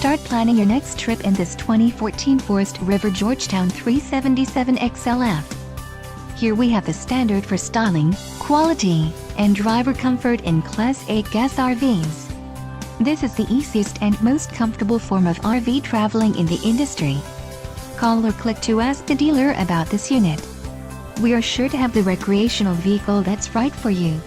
Start planning your next trip in this 2014 Forest River Georgetown 377 XLF. Here we have the standard for styling, quality, and driver comfort in Class 8 gas RVs. This is the easiest and most comfortable form of RV traveling in the industry. Call or click to ask the dealer about this unit. We are sure to have the recreational vehicle that's right for you.